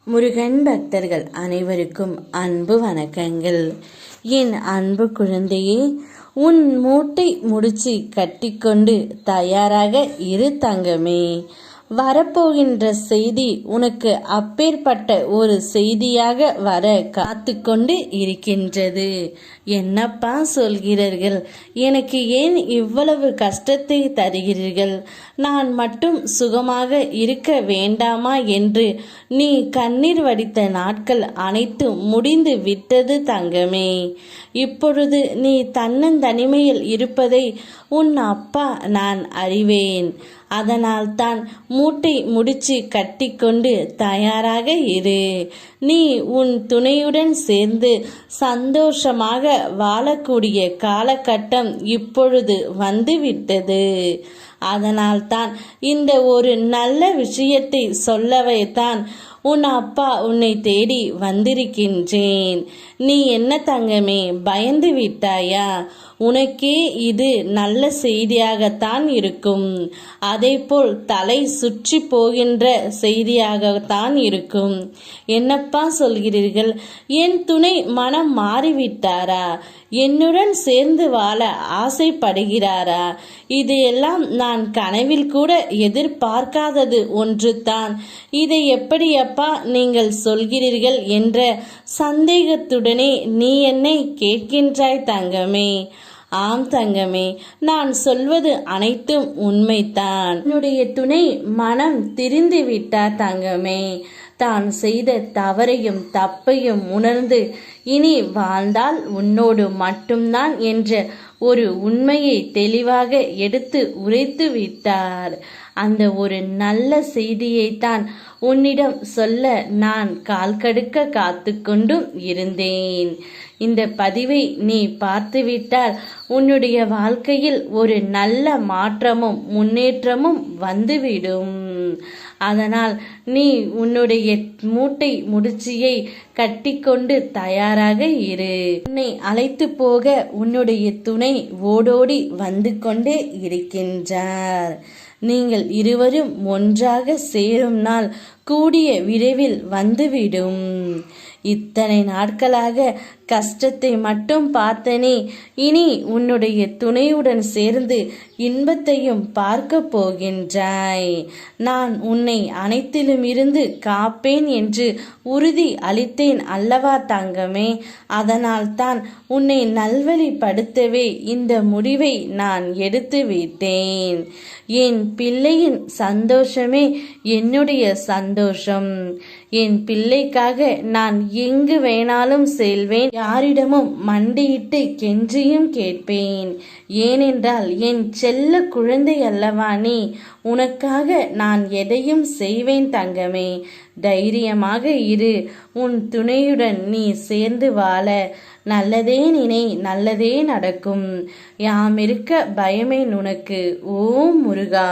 முருகன் பக்தர்கள் அனைவருக்கும் அன்பு வணக்கங்கள். என் அன்பு குழந்தையே, உன் மூட்டை முடிச்சு கட்டிக்கொண்டு தயாராக இரு தங்கமே. வரப்போகின்ற செய்தி உனக்கு அப்பேற்பட்ட ஒரு செய்தியாக வர காத்து கொண்டு இருக்கின்றது. என்னப்பா சொல்கிறீர்கள்? எனக்கு ஏன் இவ்வளவு கஷ்டத்தை தருகிறீர்கள்? நான் மட்டும் சுகமாக இருக்க வேண்டாமா என்று நீ கண்ணீர் வடித்த நாட்கள் அனைத்தும் முடிந்து விட்டது தங்கமே. இப்பொழுது நீ தன்னந்தனிமையில் இருப்பதை உன் அப்பா நான் அறிவேன். அதனால் தான் மூட்டை முடிச்சு கட்டிக்கொண்டு தயாராக இரு. நீ உன் துணையுடன் சேர்ந்து சந்தோஷமாக வாழக்கூடிய காலகட்டம் இப்பொழுது வந்துவிட்டது. அதனால் தான் இந்த ஒரு நல்ல விஷயத்தை சொல்லவே தான் உன் அப்பா உன்னை தேடி வந்திருக்கின்றேன். நீ என்ன தங்கமே, பயந்து விட்டாயா? உனக்கே இது நல்ல செய்தியாகத்தான் இருக்கும். அதேபோல் தலை சுற்றி போகின்ற செய்தியாகத்தான் இருக்கும். என்னப்பா சொல்கிறீர்கள்? என் துணை மனம் மாறிவிட்டாரா? என்னுடன் சேர்ந்து வாழ ஆசைப்படுகிறாரா? இது எல்லாம் நான் கனவில் கூட எதிர்பார்க்காதது ஒன்று தான். இதை எப்படியப்பா நீங்கள் சொல்கிறீர்கள் என்ற சந்தேகத்துடனே நீ என்னை கேட்கின்றாய் தங்கமே. ஆம் தங்கமே, நான் சொல்வது அனைத்தும் உண்மைதான். என்னுடைய துணை மனம் திரிந்து விட்டார் தங்கமே. தான் செய்த தவறையும் தப்பையும் உணர்ந்து இனி வாழ்ந்தால் உன்னோடு மட்டும்தான் என்ற ஒரு உண்மையை தெளிவாக எடுத்து உரைத்து விட்டார். அந்த ஒரு நல்ல செய்தியைத்தான் உன்னிடம் சொல்ல நான் கால் கடுக்க காத்து கொண்டும் இருந்தேன். இந்த பதிவை நீ பார்த்துவிட்டால் உன்னுடைய வாழ்க்கையில் ஒரு நல்ல மாற்றமும் முன்னேற்றமும் வந்துவிடும். அதனால் நீ உன்னுடைய மூட்டை முடிச்சியை கட்டிக்கொண்டு தயாராக இரு. உன்னை அழைத்து போக உன்னுடைய துணை ஓடோடி வந்து கொண்டே இருக்கின்றார். நீங்கள் இருவரும் ஒன்றாக சேரும் நாள் கூடிய விரைவில் வந்துவிடும். இத்தனை நாட்களாக கஷ்டத்தை மட்டும் பார்த்தனே, இனி உன்னுடைய துணையுடன் சேர்ந்து இன்பத்தையும் பார்க்க போகின்றாய். நான் உன்னை அனைத்திலும் இருந்து காப்பேன் என்று உறுதி அளித்தேன் அல்லவா தங்கமே? அதனால் தான் உன்னை நல்வழிப்படுத்தவே இந்த முடிவை நான் எடுத்து விட்டேன். என் பிள்ளையின் சந்தோஷமே என்னுடைய சந்தோஷம். என் பிள்ளைக்காக நான் எங்கு வேணாலும் செல்வேன், யாரிடமும் மண்டியிட்டு கெஞ்சியும் கேட்பேன். ஏனென்றால் என் செல்ல குழந்தை அல்லவா நீ. உனக்காக நான் எதையும் செய்வேன் தங்கமே. தைரியமாக இரு. உன் துணையுடன் நீ சேர்ந்து வாழ நல்லதே நினை, நல்லதே நடக்கும். யாமிருக்க பயமேன் உனக்கு. ஓம் முருகா.